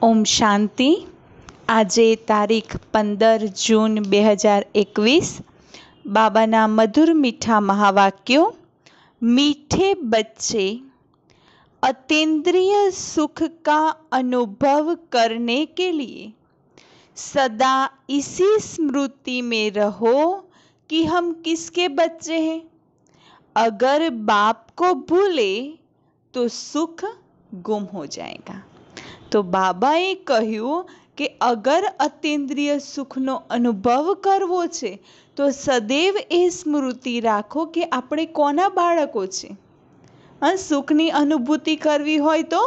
ઓમ શાંતિ. આજે તારીખ 15 જૂન 2021. બાબાના મધુર મીઠા મહાવાક્યો. मीठे बच्चे अतीन्द्रिय सुख का अनुभव करने के लिए सदा इसी स्मृति में रहो कि हम किसके बच्चे हैं। अगर बाप को भूले तो सुख गुम हो जाएगा। तो બાબાએ કહ્યું કે અગર અતીન્દ્રિય સુખનો અનુભવ કરવો છે તો સદૈવ એ સ્મૃતિ રાખો કે આપણે કોના બાળકો છે। સુખની અનુભૂતિ કરવી હોય તો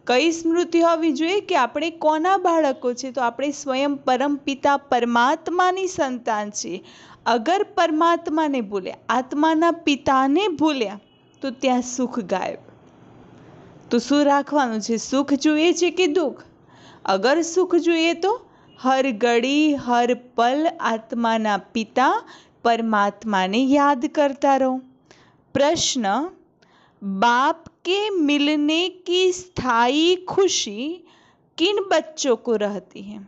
કઈ સ્મૃતિ હોવી જોઈએ કે આપણે કોના બાળકો છે, તો આપણે સ્વયં પરમપિતા પરમાત્માની સંતાન છીએ। અગર પરમાત્માને ભૂલ્યા, આત્માના પિતાને ભૂલ્યા તો ત્યાં સુખ ગાયબ। તો શું રાખવાનું છે? સુખ જોઈએ છે કે દુઃખ? અગર સુખ જોઈએ તો હર ઘડી હર પલ આત્માના પિતા परमात्मा ने याद करता रहो। प्रश्न, बाप के मिलने की स्थायी खुशी किन बच्चों को रहती है?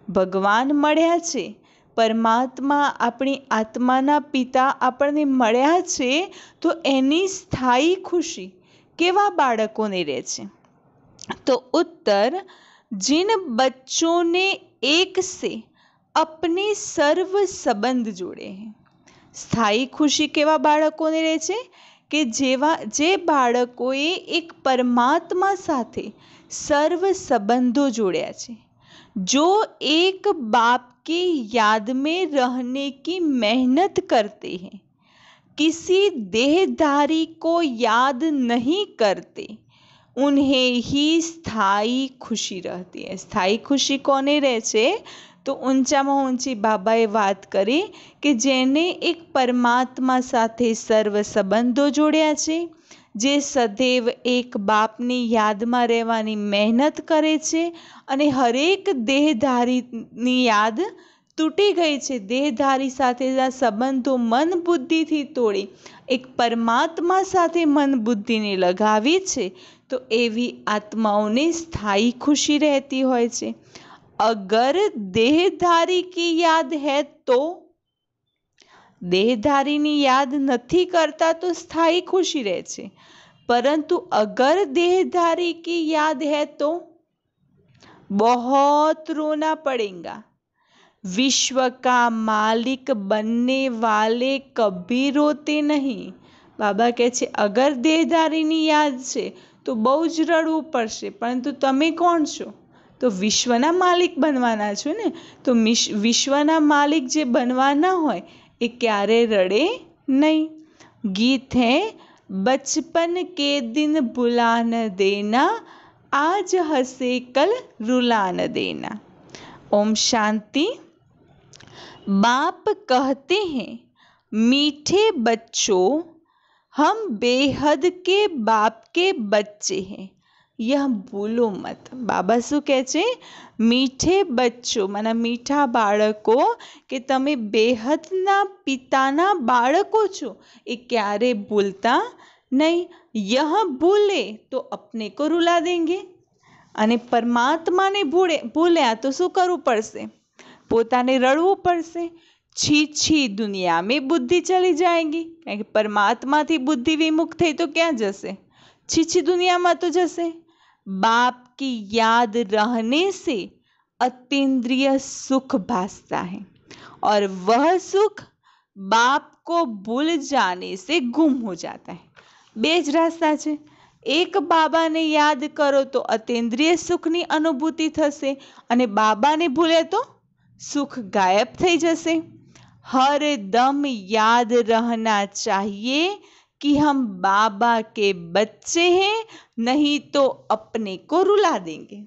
भगवान मळ्या छे, परमात्मा अपनी आत्माना पिता आपणे मळ्या छे तो एनी स्थायी खुशी केवा बाळकोने रहे छे? तो उत्तर, जिन बच्चों ने एक से अपने सर्व संबंध जोड़े हैं। स्थायी खुशी केवा बाळकोने रहे छे કે જે બાળકોએ એક પરમાત્મા સાથે સર્વ સંબંધો જોડ્યા છે। जो एक बाप की याद में रहने की मेहनत करते हैं, किसी देहधारी को याद नहीं करते, उन्हें ही स्थायी खुशी रहती है। स्थायी खुशी कोने रहे छे? तो ઊંચામાં ઊંચી બાબાએ વાત કરી કે જેને એક પરમાત્મા સાથે સર્વ સંબંધો જોડ્યા છે, જે સદૈવ એક બાપની યાદમાં રહેવાની મહેનત કરે છે અને હરેક દેહધારીની યાદ તૂટી ગઈ છે। દેહધારી સાથેના સંબંધો મન બુદ્ધિથી તોડી એક પરમાત્મા સાથે મન બુદ્ધિને લગાવી છે, તો એવી આત્માઓને સ્થાયી ખુશી રહેતી હોય છે। अगर देहधारी की याद है तो देहधारीनी याद नहीं करता तो स्थायी खुशी रहे छे, परंतु अगर देहधारी की याद है तो बहुत रोना पड़ेगा। विश्व का मालिक बनने वाले कभी रोते नहीं। बाबा कहे छे अगर देहधारीनी याद छे तो बहु ज रड़वू पड़शे, परंतु तमे कोण छो? तो विश्वना मालिक बनवाना छो ने। तो विश्वना मालिक जे बनवाना होय ए क्यारे रड़े नहीं। गीत है, बचपन के दिन भुला न देना, आज हंसे कल रुला न देना। ओम शांति। बाप कहते हैं, मीठे बच्चों, हम बेहद के बाप के बच्चे हैं, यह भूलो मत। बाबा शू कहे छे? मीठे बच्चों माना मीठा बाळको के तमे बेहदना पिताना बाळको छो, ए क्यारे भूलता नहीं। यह भूले तो अपने को रुला देंगे अने परमात्मा ने भूल्या तो शू करवू पड़शे? पोताने रड़वू पड़शे। छी छी दुनिया में बुद्धि चली जाएगी। परमात्मा थी बुद्धि विमुख थई तो क्या जशे? छी छी दुनिया में तो जशे। बाप की याद रहने से अतीन्द्रिय सुख भासता है और वह सुख बाप को भूल जाने से गुम हो जाता है। बेज रास्ता छे। एक बाबा ने याद करो तो अतीन्द्रिय सुखनी अनुभूति थशे अने बाबा ने भूले तो सुख गायब थई जशे। हर दम याद रहना चाहिए कि हम बाबा के बच्चे हैं, नहीं तो अपने को रुला देंगे।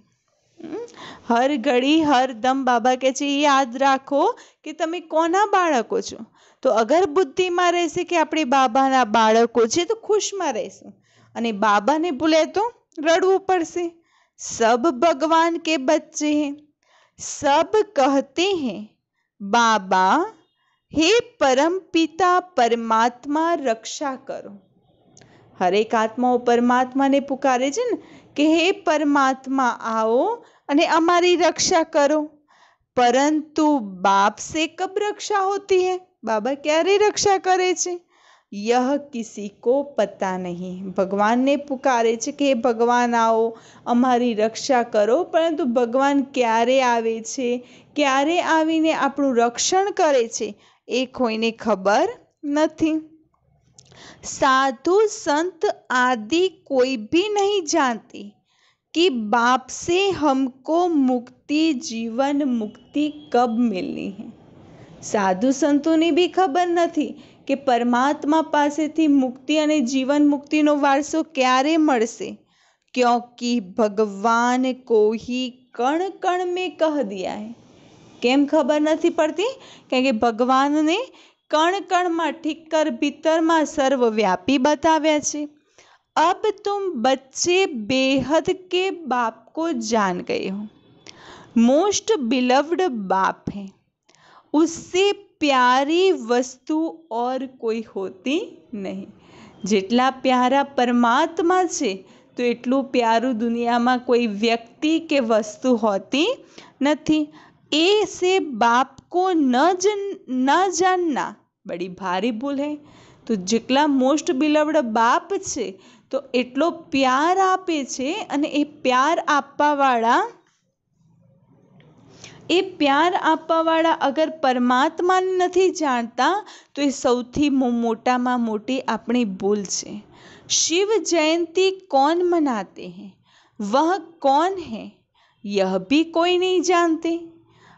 हर घड़ी हर दम बाबा के छे याद राखो कि तमे कोना बाळको छो। तो अगर बुद्धि में रहेशे कि आपणे बाबाना बाळको छे तो खुश में रहेशुं अने बाबा ने भूले तो रड़वू पड़शे। सब भगवान के बच्चे हैं। सब कहते हैं, बाबा हे परम पिता परमात्मा रक्षा करो। हरेक आत्माओ परमात्मा ने पुकारे छे ने कि हे परमात्मा आओ અને અમારી રક્ષા કરો, परंतु बाप से कब रक्षा होती है? बाबा क्यारे रक्षा करे छे? यह किसी को पता नहीं। भगवान ने पुकारे छे कि भगवान आओ अमारी रक्षा करो, परंतु भगवान क्यारे आवे छे, क्यारे आवीने आपणुं रक्षण करे छे ए कोईने खबर नहीं। साधु संत आदि कोई भी नहीं जानती कि बाप से हमको मुक्ति, जीवन मुक्ति कब मिलनी है। साधु संतों भी खबर नहीं कि परमात्मा पासेथी मुक्ति अने जीवन मुक्तिनो वारसो क्यारे मळशे, क्योंकि भगवान को ही कण कण में कह दिया है। केम खबर नहीं पड़ती? क्योंकि भगवान ने कण कण में ठीकर भीतर में सर्वव्यापी बताव्या छे। अब तुम बच्चे बेहद के बाप को जान गए हो। मोस्ट बिलव्ड बाप है, उससे प्यारी वस्तु और कोई होती नहीं। जेटला प्यारा परमात्मा छे तो एटलू प्यारू दुनिया में कोई व्यक्ति के वस्तु होती नहीं। ऐसे बाप को न जानना बड़ी भारी भूल है। तो जेटला मोस्ट बिलव्ड बाप छे तो एटलो प्यार आपे छे अने ए प्यार आपवावाळा अगर परमात्मा ने नहीं जानता तो ये सौथी मोटामां मोटी अपनी भूल छे। शिव जयंती कौन मनाते हैं, वह कौन है, यह भी कोई नहीं जानते।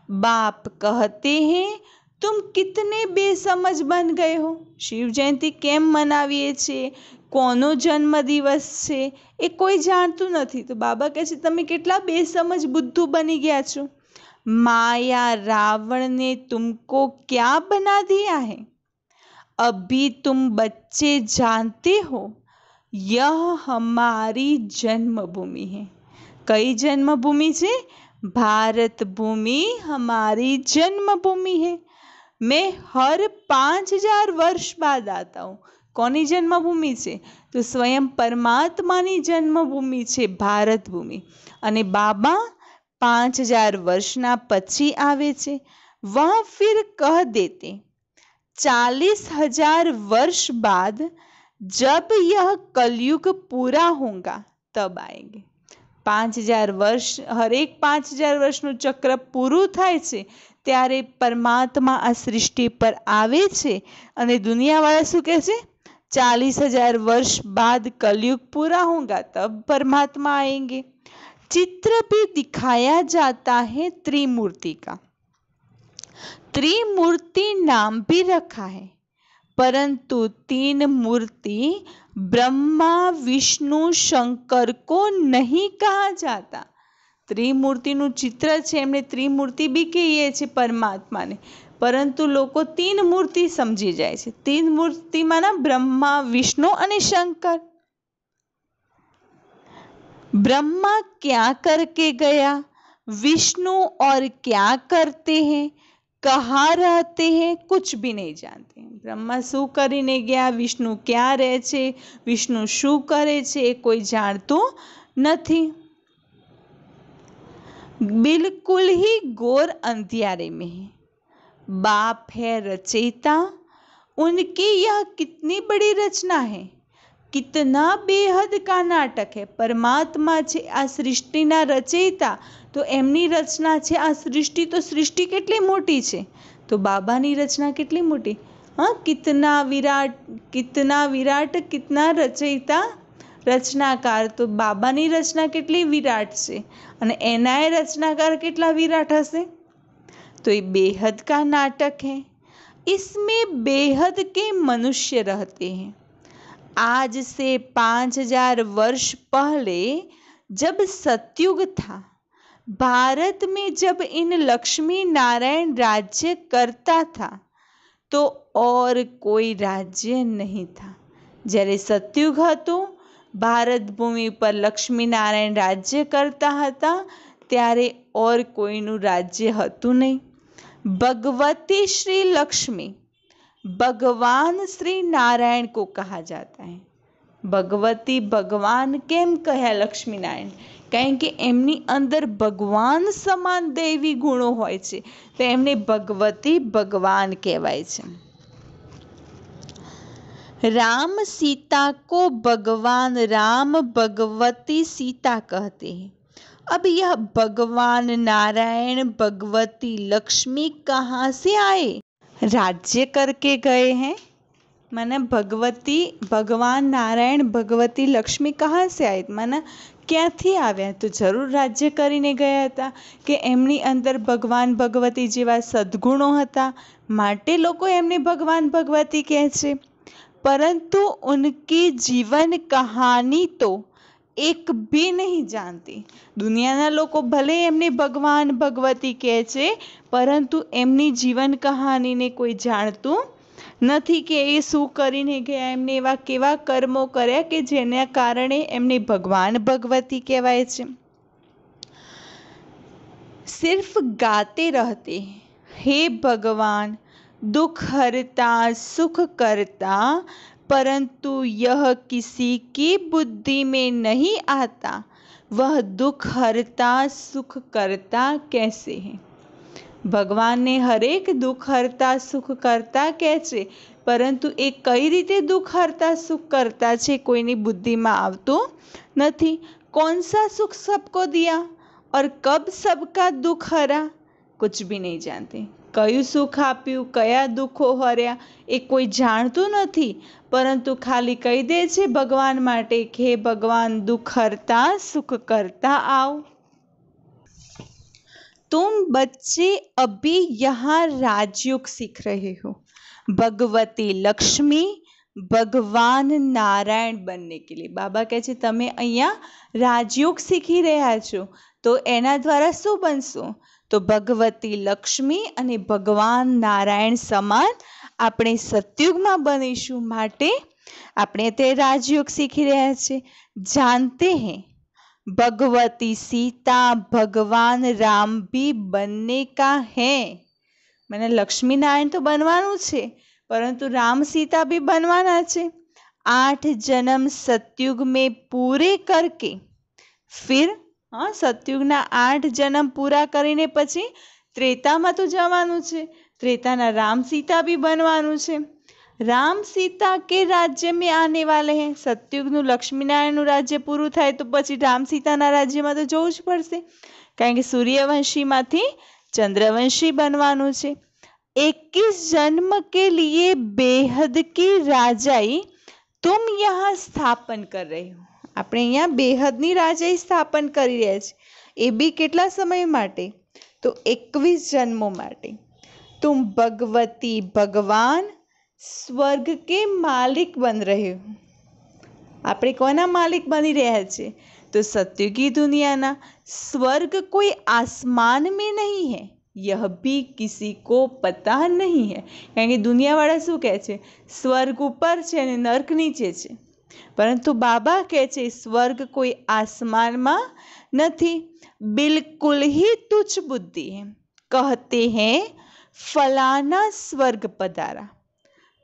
बाप कहते हैं तुम कितने बेसमझ बन गए हो। शिव जयंती केम मनावीए छे, कोनो जन्म दिवस छे ए कोई जानतुं नथी। तो बाबा कहे छे तमे केटला बेसमझ बुद्धू बनी गया छो। माया रावण ने तुमको क्या बना दिया है? अभी तुम बच्चे जानते हो यह हमारी जन्मभूमि है। कई जन्मभूमि से? भारत भूमि हमारी जन्मभूमि है। मैं हर 5000 वर्ष बाद आता हूँ। कोनी जन्मभूमि से? तो स्वयं परमात्मानी जन्मभूमि छे भारत भूमि। अने बाबा 5000 वर्षना पछी आवे छे। वह फिर कह देते 40,000 वर्ष बाद जब यह कलयुग पूरा होगा तब आएंगे। 5000 वर्ष, हर एक 5000 वर्षનું ચક્ર પૂરું થાય છે ત્યારે પરમાત્મા આ સૃષ્ટિ પર આવે છે અને દુનિયાવાળા શું કહે છે? 40,000 वर्ष बाद कलयुग पूरा होगा तब परमात्मा आएंगे। चित्र भी दिखाया जाता है त्रिमूर्ति का। त्रिमूर्ति नाम भी रखा है, परंतु 3 मूर्ति ब्रह्मा विष्णु शंकर को नहीं कहा जाता। त्रिमूर्तिનું चित्र છે, એમણે ત્રિમૂર્તિ બી કહીએ છે પરમાત્માને, પરંતુ લોકો 3 મૂર્તિ સમજી જાય છે। 3 મૂર્તિમાં ના ब्रह्मा विष्णु અને शंकर। ब्रह्मा क्या करके गया, विष्णु और क्या करते हैं, कहाँ रहते हैं, कुछ भी नहीं जानते। ब्रह्मा शू करीने गया, विष्णु क्या रहे छे, विष्णु शू करे छे, कोई जानतुं नहीं। बिल्कुल ही घोर अंधियारे में है। बाप है रचयिता, उनकी यह कितनी बड़ी रचना है, कितना बेहद का नाटक है। परमात्मा छे आ सृष्टिना रचयिता, तो एमनी रचना छे आ सृष्टि, तो सृष्टि केटली मोटी छे, तो बाबानी रचना केटली मोटी। हाँ, कितना विराट कितना रचयिता रचनाकार, तो बाबानी रचना केटली विराट छे अने एनाय रचनाकार केटला विराट हशे। तो ये बेहद का नाटक है। इसमें बेहद के मनुष्य रहते हैं। आज से 5000 वर्ष पहले जब सतयुग था, भारत में जब इन लक्ष्मी नारायण राज्य करता था तो और कोई राज्य नहीं था। જ્યારે સતયુગ હતું, ભારત ભૂમિ પર લક્ષ્મી નારાયણ રાજ્ય કરતા હતા, ત્યારે और કોઈનું રાજ્ય હતું નહીં। भगवती श्री लक्ष्मी, भगवान श्री नारायण को कहा जाता है। ભગવતી ભગવાન કેમ કહ્યા લક્ષ્મીનારાયણ? કારણ કે એમની અંદર ભગવાન સમાન દૈવી ગુણો હોય છે, તો એમને ભગવતી ભગવાન કહેવાય છે. राम सीता को भगवान राम भगवती सीता कहते हैं. अब यह भगवान नारायण भगवती लक्ष्मी कहाँ से आए? राज्य करके गए हैं. माना भगवती भगवान नारायण भगवती लक्ष्मी कहाँ से आए? माना ક્યાંથી આવ્યા? તો જરૂર રાજ્ય કરીને ગયા હતા કે એમની અંદર ભગવાન ભગવતી જેવા સદ્ગુણો હતા, માટે લોકો એમને ભગવાન ભગવતી કહે છે. परंतु उनकी जीवन कहानी तो एक भी नहीं जानती. दुनियाना लोको भले एमने भगवान भगवती कहे छे, परंतु एमनी जीवन कहानी ने कोई जानतु નથી કે એ શું કરીને ગયા, એમને એવા કેવા કર્મો કર્યા કે જેના કારણે એમને ભગવાન ભગવતી કહેવાય છે. सिर्फ गाते रहते हे भगवान दुख हरता सुख करता, परंतु यह किसी की बुद्धि में नहीं आता, वह दुख हरता सुख करता कैसे है? भगवान ने हरेक दुख हरता सुख करता कहे छे, परंतु ए कई रीते दुख हरता सुख करता छे कोईनी बुद्धि में आवतो नहीं. कौन सा सुख सबको दिया और कब सबका दुख हरा? कुछ भी नहीं जानते. कયું સુખ આપ્યું, કયા દુઃખો હર્યા, એ કોઈ જાણતું નથી, પરંતુ ખાલી કહી દે છે ભગવાન માટે કે હે ભગવાન દુઃખ હરતા સુખ કરતા आओ. तुम बच्चे अभी यहाँ राजयोग सीख रहे हो भगवती लक्ष्मी ભગવાન નારાયણ બનને કે લીએ. બાબા કહે છે તમે અહીંયા રાજયોગ શીખી રહ્યા છો, તો એના દ્વારા શું બનશો? તો ભગવતી લક્ષ્મી અને ભગવાન નારાયણ સમાન આપણે સતયુગમાં બનીશું, માટે આપણે તે રાજયોગ શીખી રહ્યા છીએ. જાનતે હૈ भगवती सीता भगवान राम भी बनने का है. मैंने लक्ष्मी नारायण तो बनवानुं छे, परंतु राम सीता भी बनवाना छे. 8 जन्म सतयुग में पूरे करके फिर सतयुगना 8 जन्म पूरा करीने पछी त्रेतामां तो जवानुं छे, त्रेताना राम सीता भी बनवानुं छे. राम सीता के राज्य में आने वाले हैं. सतयुगનું લક્ષ્મીનારાયણનું રાજ્ય પૂરું થાય તો પછી રામ સીતાના રાજ્યમાં તો જવું જ પડશે, કારણ કે સૂર્યવંશીમાંથી ચંદ્રવંશી બનવાનું છે. 21 जन्म के लिए बेहद की राजाई तुम यहाँ स्थापन कर रहे हो. આપણે અહીંયા બેહદની રાજાઈ સ્થાપન કરી રહ્યા છીએ, એ બી કેટલા સમય માટે? તો 21 જન્મો માટે. तुम भगवती भगवान स्वर्ग के मालिक बन रहे हो. આપણે કોના માલિક બની રહ્યા છે? તો સતયુગી दुनियाना. स्वर्ग कोई आसमान में नहीं है, यह भी किसी को पता नहीं है. કારણ કે દુનિયાવાળા શું કહે છે? સ્વર્ગ ઉપર છે અને નર્ક નીચે છે, પરંતુ બાબા કહે છે સ્વર્ગ કોઈ આસમાનમાં નથી. बिल्कुल ही तुच्छ बुद्धि है. कहते हैं फलाना स्वर्ग पधारा,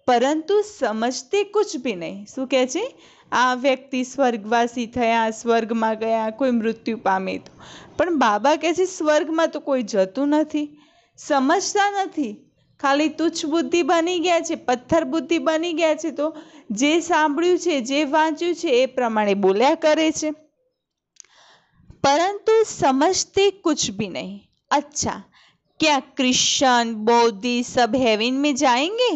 परंतु समझते कुछ भी नहीं. શું કહે છે? આ વ્યક્તિ સ્વર્ગવાસી થયા, સ્વર્ગમાં ગયા, કોઈ મૃત્યુ પામે તો. પણ બાબા કહે છે સ્વર્ગમાં તો કોઈ જતું નથી. સમજતા નથી, ખાલી તુચ્છ બુદ્ધિ બની ગયા છે, પથ્થર બુદ્ધિ બની ગયા છે, તો જે સાંભળ્યું છે જે વાંચ્યું છે એ પ્રમાણે બોલ્યા કરે છે, परंतु समझते कुछ भी नहीं. अच्छा, क्या क्रिश्चियन बौद्धी सब हेवन में जाएंगे?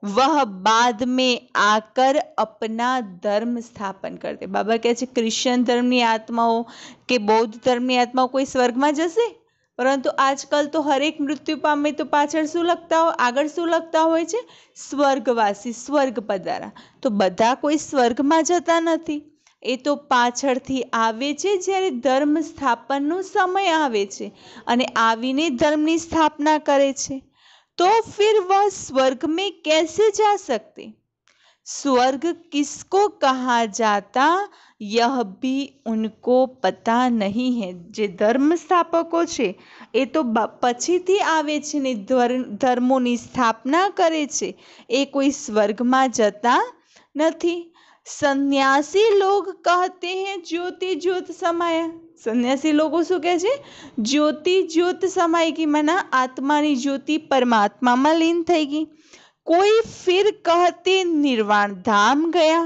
वह बाद में आकर अपना धर्म स्थापन करते. बाबा કહે છે ક્રિશ્ચિયન ધર્મની આત્માઓ કે બૌદ્ધ ધર્મની આત્માઓ કોઈ સ્વર્ગમાં જશે? પરંતુ આજકાલ તો હરેક મૃત્યુ પામે તો પાછળ શું લખતા હોય, આગળ શું લખતા હોય છે? સ્વર્ગવાસી, સ્વર્ગ પધારા. તો બધા કોઈ સ્વર્ગમાં જતા નથી, એ તો પાછળથી આવે છે જ્યારે ધર્મ સ્થાપનનો સમય આવે છે અને આવીને ધર્મની સ્થાપના કરે છે. तो फिर वह स्वर्ग में कैसे जा सकते? स्वर्ग किसको कहा जाता यह भी उनको पता नहीं है. जे धर्म स्थापको छे ए तो पछीथी आवे छे ने धर्मोनी स्थापना करे छे, ए कोई स्वर्ग में जता नहीं. સન્યાસી લોગ कहते हैं જ્યોતિ જ્યોત સમાયા। સન્યાસી લોકો શું કહે છે? જ્યોતિ જ્યોત સમાઈ ગઈ, માના આત્માની જ્યોતિ પરમાત્મામાં લીન થઈ ગઈ। कोई फिर कहते निर्वाण धाम गया।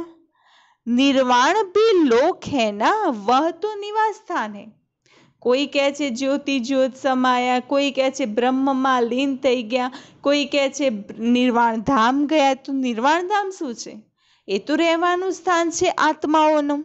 निर्वाण भी लोक है ना, वह तो निवास स्थान है। કોઈ કહે છે જ્યોતિ જ્યોત સમાયા, કોઈ કહે છે બ્રહ્મમાં લીન થઈ ગયા, કોઈ કહે છે નિર્વાણ ધામ ગયા। તો નિર્વાણ ધામ શું છે? એ તો રહેવાનું સ્થાન છે આત્માઓનું।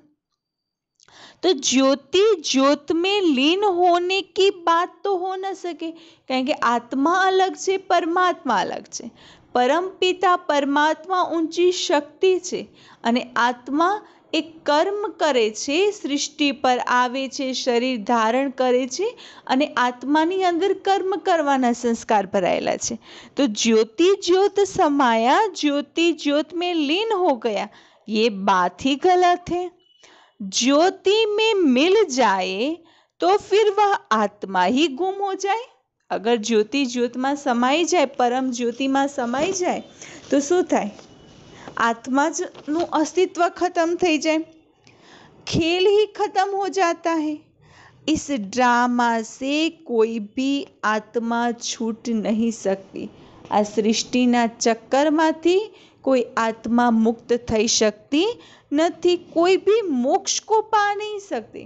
तो ज्योति ज्योत में लीन होने की बात तो हो न सके, કારણ કે આત્મા અલગ છે, પરમાત્મા અલગ છે। પરમપિતા પરમાત્મા ઊંચી શક્તિ છે અને આત્મા એક કર્મ કરે છે, સૃષ્ટિ પર આવે છે, શરીર ધારણ કરે છે અને આત્માની અંદર કર્મ કરવાના સંસ્કાર ભરાયેલા છે। તો જ્યોતિ જ્યોત समाया, ज्योति ज्योत में लीन हो गया, ये बात ही गलत है। ज्योति में मिल जाए तो फिर वह आत्मा ही गुम हो जाए। अगर ज्योति ज्योत में समाई जाए, परम ज्योति में समाई जाए तो शू थाय? आत्मा नु अस्तित्व खत्म थई जाए, खेल ही खत्म हो जाता है। इस ड्रामा से कोई भी आत्मा छूट नहीं सकती। आ सृष्टिना चक्करमांथी कोई आत्मा मुक्त थई सकती नहीं, कोई भी मोक्ष को पा नहीं सकती।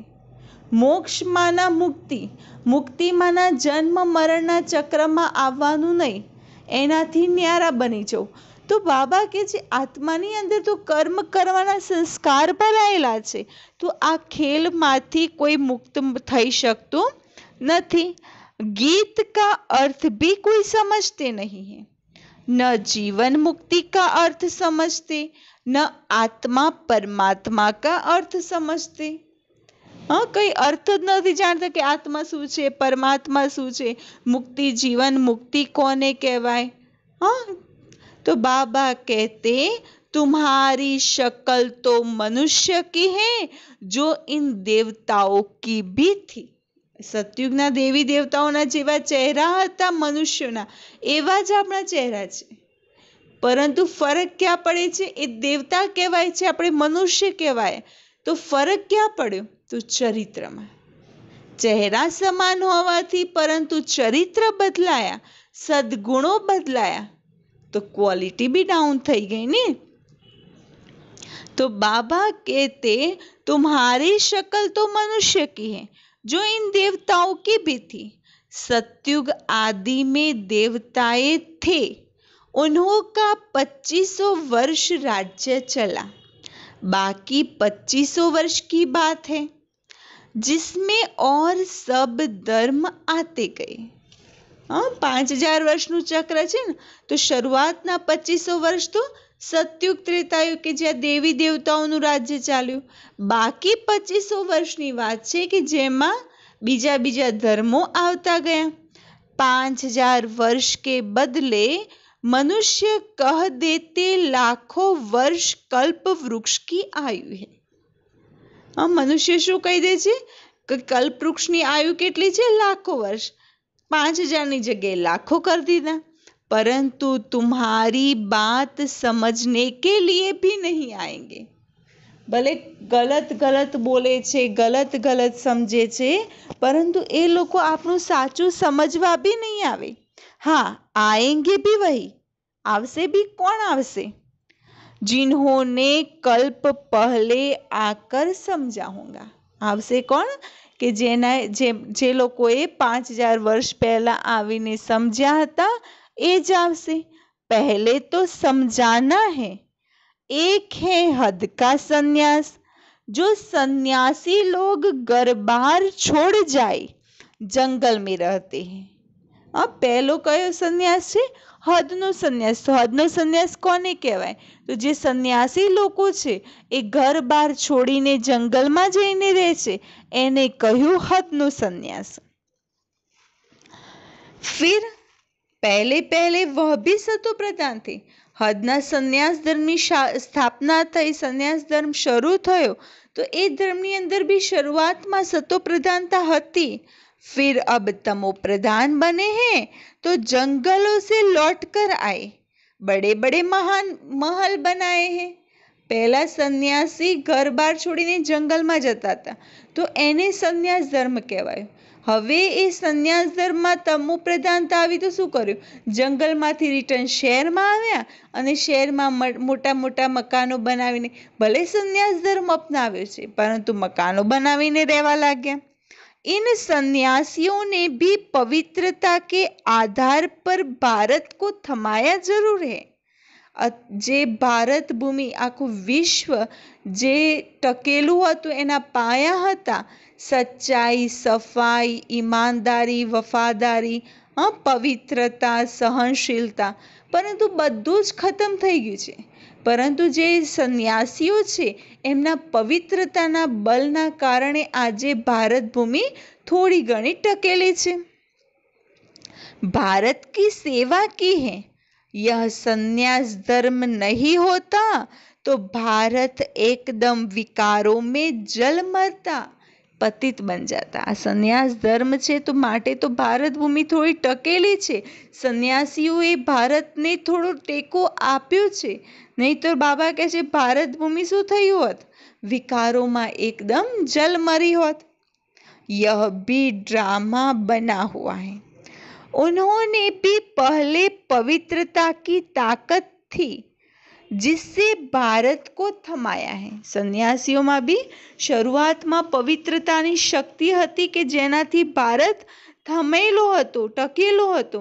मोक्ष माना मुक्ति, मुक्ति माना जन्म मरणना चक्रमां आववानुं नहीं, एनाथी न्यारा बनी जाओ। तो बाबा के जे आत्मानी अंदर तो कर्म करवाना संस्कार भरायेला छे, तो आ खेलमांथी कोई मुक्त थई शकतो नथी। गीत का अर्थ भी कोई समझते नहीं है, न जीवन मुक्ति का अर्थ समझते, न आत्मा परमात्मा का अर्थ समझते। हाँ, कई अर्थ नहीं जानता कि आत्मा शू छे, परमात्मा शू छे, मुक्ति जीवन मुक्ति कोने कहवाय। हाँ, तो बाबा कहते तुम्हारी शक्ल तो मनुष्य की है जो इन देवताओं की भी थी। सतयुगना देवी देवताओना जेवा चेहरा हता मनुष्योना, एवा ज आपणा चेहरा छे, परंतु फरक क्या पड़े छे? ए देवता कहेवाय छे, आपणे मनुष्य कहेवाय। तो फरक क्या पड्यो? तो चरित्र में। चेहरा समान होवाथी परंतु चरित्र बदलाया, सद्गुणों बदलाया तो क्वॉलिटी भी डाउन थई गई ने। तो बाबा कहते तुम्हारी शक्ल तो मनुष्य की है जो इन देवताओं की भी थी। सतयुग आदि में देवताए थे, उन्हों का 2500 वर्ष राज्य चला, बाकी 2500 वर्ष की बात है जिसमें और सब धर्म आते गए। हाँ, 5000 वर्षनु चक्र छे ने, तो शुरुआतना 2500 वर्ष तो सतयुग त्रेतायुग के ज्यां देवी देवताओनुं राज्य चाल्युं, बाकी 2500 वर्षनी वात छे कि जेमां बीजा बीजा धर्मों आवता गया। 5000 वर्ष के बदले मनुष्य कह देते लाखों वर्ष कल्प वृक्ष की आयु है। हाँ, मनुष्य शू कही दे छे कि कल्प वृक्षनी आयु केटली छे? लाखों वर्ष। 5000 नी जगह लाखों कर दीधा, परंतु तुम्हारी बात समझने के लिए भी नहीं आएंगे। भले गलत गलत बोले छे, गलत गलत समझे छे, परंतु ए लोको आपनुं साचुं समझवा भी नहीं आवे। हाँ, आएंगे भी वही, आवसे भी कौन आवसे? जिन्होंने कल्प पहले आकर समझा होगा। आवसे कौन? कि जे लोकोए 5000 वर्ष पहला आवीने समझ्या हता, ए ज आवशे। पहले तो समझाना है। एक है हद का सन्यास, जो सन्यासी लोग घर बार छोड़ जाए, जंगल में रहते हैं। अब पहलो कयो सन्यास छे? हदनो सन्यास। तो हदनो सन्यास कोने कहेवाय? तो जे सन्यासी लोको छे ए घर बार छोड़ीने जंगल में जईने रहे छे, एने कह्युं हदनो सन्यास। फिर पहले पहले वह भी सतो प्रधान थे। हदना सन्यास धर्मनी स्थापना थई, सन्यास धर्म शरू थयो, तो ए धर्मनी अंदर भी शुरुआत में सतो प्रधानता हती। फिर अब तमो प्रधान बने हैं तो जंगलों से लौट कर आए, बड़े बड़े महान महल बनाए हैं, પહેલા સંન્યાસી ઘર બહાર છોડીને જંગલમાં જતા હતા, તો એને સંન્યાસ ધર્મ કહેવાયો. હવે એ સંન્યાસ ધર્મમાં તમો પ્રધાનતા આવી તો શું કર્યું? જંગલમાંથી રિટર્ન શહેરમાં આવ્યા અને શહેરમાં મોટા મોટા મકાનો બનાવીને ભલે સંન્યાસ ધર્મ અપનાવ્યો છે, પરંતુ મકાનો બનાવીને રહેવા લાગ્યા. इन सन्यासियों ने भी पवित्रता के आधार पर भारत को थमाया जरूर है. જે ભારત ભૂમિ આખું વિશ્વ જે ટકેલું હતું એના પાયા હતા સચ્ચાઈ, સફાઈ, ઈમાનદારી, વફાદારી, પવિત્રતા, સહનશીલતા, પરંતુ બધું જ ખતમ થઈ ગયું છે. પરંતુ જે સંન્યાસીઓ છે એમના પવિત્રતાના બલના કારણે આજે ભારત ભૂમિ થોડી ઘણી ટકેલી છે. ભારત કી સેવા કી હૈ. यह संन्यास धर्म नहीं होता तो भारत एकदम विकारों में जल मरता, पतित बन जाता. આ સંન્યાસ ધર્મ છે તો માટે તો ભારત ભૂમિ થોડી ટકેલી છે. સંન્યાસીઓએ ભારતને થોડો ટેકો આપ્યો છે, નહીં તો બાબા કહે છે ભારત ભૂમિ શું થયું હોત? વિકારોમાં એકદમ જલ મરી હોત. यह भी ड्रामा बना हुआ है. उन्होंने भी पहले पवित्रता की ताकत थी जिससे भारत को थमाया है. સંન્યાસીઓમાં બી શરૂઆતમાં પવિત્રતાની શક્તિ હતી કે જેનાથી ભારત થમેલો હતો, ટકેલો હતો.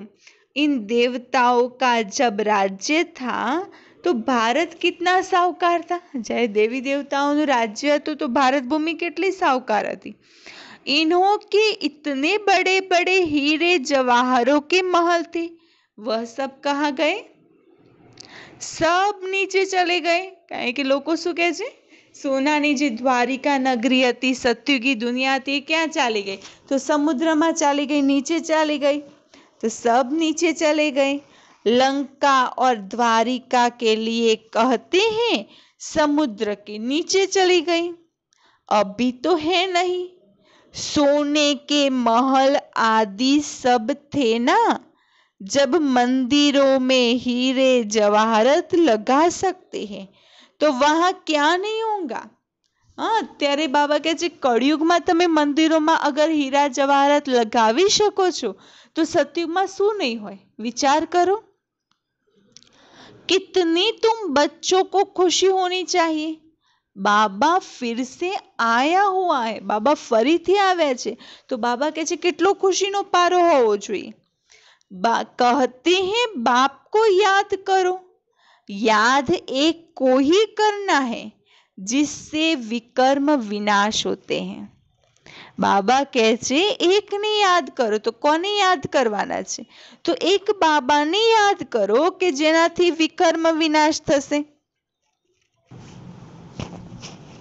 इन देवताओं का जब राज्य था तो भारत कितना साहूकार था. જ્યારે દેવી દેવતાઓનું રાજ્ય હતું તો ભારત ભૂમિ કેટલી સાહુકાર હતી. इन्हों के इतने बड़े बड़े हीरे जवाहरों के महल थे, वह सब कहाँ गए? सब नीचे चले गए. કારણ કે લોકો શું કહે છે? સોનાની જે દ્વારિકા નગરી હતી, સત્યુગી દુનિયા હતી, ક્યાં ચાલી ગઈ? તો સમુદ્રમાં ચાલી ગઈ, નીચે ચાલી ગઈ. तो सब नीचे चले गए. लंका और द्वारिका के लिए कहते हैं समुद्र के नीचे चली गई. अभी तो है नहीं. सोने के महल आदि सब थे ना. जब मंदिरों में हीरे जवाहरत लगा सकते हैं तो वहाँ क्या नहीं होगा. અત્યારે બાબા કહે છે કળિયુગમાં તમે મંદિરોમાં અગર હીરા જવાહરત લગાવી શકો છો તો સતયુગમાં શું નહીં હોય? વિચાર કરો. कितनी तुम बच्चों को खुशी होनी चाहिए. બાબા फिर से आया हुआ है. બાબા ફરીથી આવ્યા છે તો બાબા કહે છે કેટલો ખુશીનો પારો હોવો જોઈએ. कहते हैं बाप को याद करो. याद एक को ही करना है जिससे विकर्म विनाश होते हैं. બાબા કહે છે એકને યાદ કરો. તો કોને યાદ કરવાના છે? તો એક બાબાને યાદ કરો કે જેનાથી વિકર્મ વિનાશ થશે.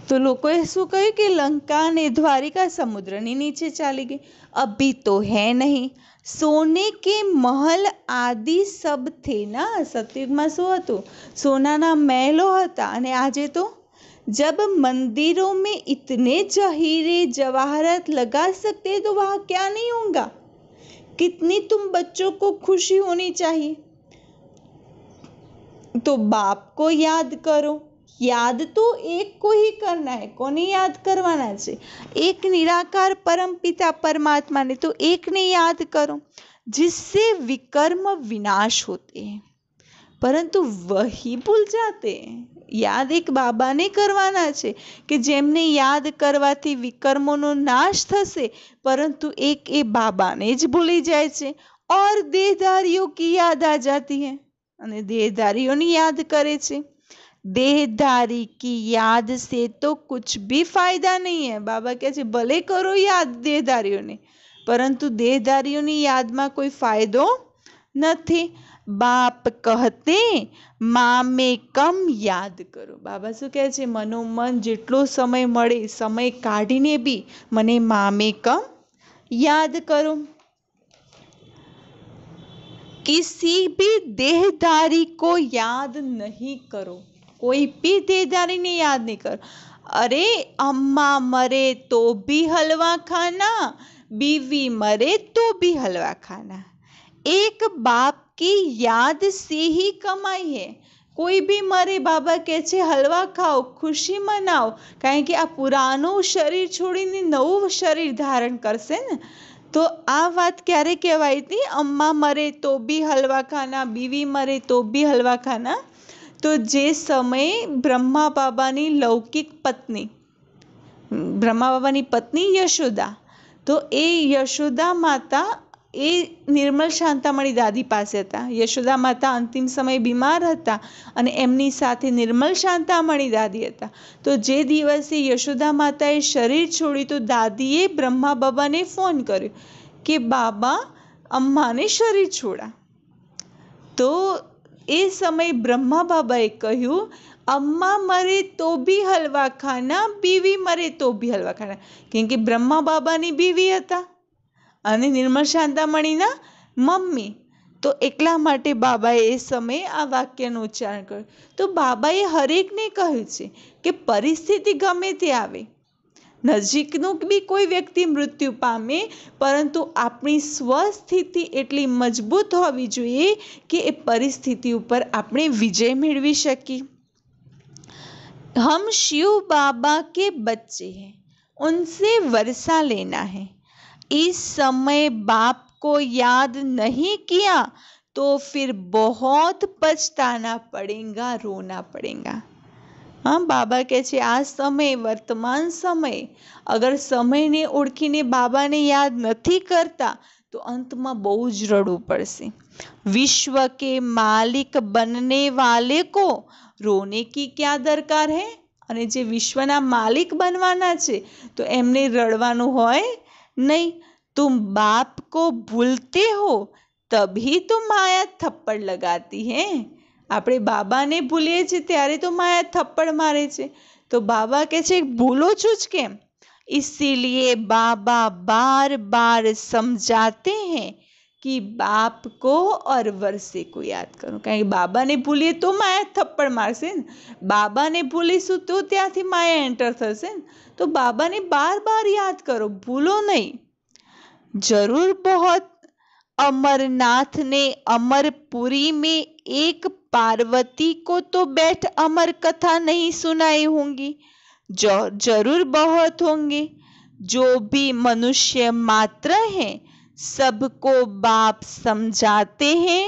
તો લોકોએ શું કહ્યું કે લંકા અને દ્વારિકા સમુદ્રની નીચે ચાલી ગઈ. અભી તો હે નહીં. સોને કે મહલ આદિ સબ થે ના. સતયુગમાં શું હતું? સોનાના મહેલો હતા. અને આજે તો जब मंदिरों में इतने हीरे जवाहरत लगा सकते हैं तो वहाँ क्या नहीं होगा. कितनी तुम बच्चों को खुशी होनी चाहिए. तो बाप को याद करो. याद तो एक को ही करना है. કોને યાદ કરવાના છે? એક નિરાકાર પરમ પિતા પરમાત્માને. તો એકને યાદ કરો जिससे विकर्म विनाश होते हैं परंतु वही भूल जाते हैं. યાદ એક બાબાને કરવાના છે કે જેમને યાદ કરવાથી વિકર્મોનો નાશ થશે, પરંતુ એક એ બાબાને જ ભૂલી જાય છે. और देहधारियों की याद आ जाती है. અને દેહધારીઓની યાદ કરે છે. देहधारी की याद से तो कुछ भी फायदा नहीं है. બાબા કહે છે ભલે કરો યાદ દેહધારીઓને, પરંતુ દેહધારીઓની યાદમાં કોઈ ફાયદો નથી. બાપ કહતે માં મેં કમ યાદ કરો. બાબા શું કહે છે? મનોમન જેટલો સમય મળે સમય કાઢીને બી મને માં મેં કમ યાદ કરો. किसी भी देहधारी को याद नहीं करो. कोई भी देहधारी ने याद नहीं करो. अरे अम्मा मरे तो भी हलवा खाना, बीवी मरे तो भी हलवा खाना. एक बाप की याद से ही कमाई है. કોઈ બી મરે બાબા કહે છે હલવા ખાઓ, ખુશી મનાવો, કારણ કે આ પુરાનું શરીર છોડીને નવું શરીર ધારણ કરશે ને. તો આ વાત ક્યારે કહેવાય હતી? અમ્મા મરે તો બી હલવા ખાના, બીવી મરે તો બી હલવા ખાના. તો જે સમયે બ્રહ્મા બાબાની લૌકિક પત્ની, બ્રહ્મા બાબાની પત્ની યશોદા, તો એ યશોદા માતા એ નિર્મલ શાંતામણી દાદી પાસે હતા. યશોદા માતા અંતિમ સમયે બીમાર હતા અને એમની સાથે નિર્મલ શાંતામણી દાદી હતા. તો જે દિવસે યશોદા માતાએ શરીર છોડ્યું તો દાદીએ બ્રહ્મા બાબાને ફોન કર્યો કે બાબા અમ્માને શરીર છોડા. તો એ સમયે બ્રહ્મા બાબાએ કહ્યું અમ્મા મરે તો બી હલવા ખાના, બીવી મરે તો બી હલવા ખાના. કેમ કે બ્રહ્મા બાબાની બીવી હતા અને નિર્મલ શાંતામણીના મમ્મી. તો એટલા માટે બાબાએ એ સમયે આ વાક્યનું ઉચ્ચારણ કર્યું. તો બાબાએ હરેકને કહ્યું છે કે પરિસ્થિતિ ગમે તે આવે, નજીકનું બી કોઈ વ્યક્તિ મૃત્યુ પામે, પરંતુ આપણી સ્વસ્થિતિ એટલી મજબૂત હોવી જોઈએ કે એ પરિસ્થિતિ ઉપર આપણે વિજય મેળવી શકીએ. हम शिव बाबा के बच्चे हैं, उनसे वर्षा लेना है. इस समय बाप को याद नहीं किया तो फिर बहुत पछताना पड़ेगा, रोना पड़ेगा. हाँ, बाबा કહે છે આ સમય, વર્તમાન સમય, અગર સમયને ઓળખીને બાબાને યાદ નથી કરતા તો અંતમાં બહુ જ રડવું પડશે. વિશ્વ કે માલિક બનને વાલે કો રોને કી ક્યા દરકાર હૈ. અને જે વિશ્વના માલિક બનવાના છે તો એમને રડવાનું હોય નહીં. तुम बाप को भूलते हो तभी तो माया थप्पड़ लगाती है. આપણે બાબાને ભૂલીએ છીએ ત્યારે તો માયા થપ્પડ મારે છે. તો બાબા કહે છે ભૂલો છું જ કેમ? इसीलिए बाबा बार बार समझाते हैं कि बाप को और वर्षे को याद करो. કારણ કે બાબાને ભૂલીએ તો માયા થપ્પડ મારશે ને. બાબાને ભૂલીશું તો ત્યાંથી માયા એન્ટર થશે ને. તો બાબાને બાર બાર યાદ કરો, ભૂલો નહીં. जरूर बहुत अमरनाथ ने अमरपुरी में एक पार्वती को तो बैठ अमर कथा नहीं सुनाई होंगी. जो जरूर बहुत होंगे. जो भी मनुष्य मात्र हैं सबको बाप समझाते हैं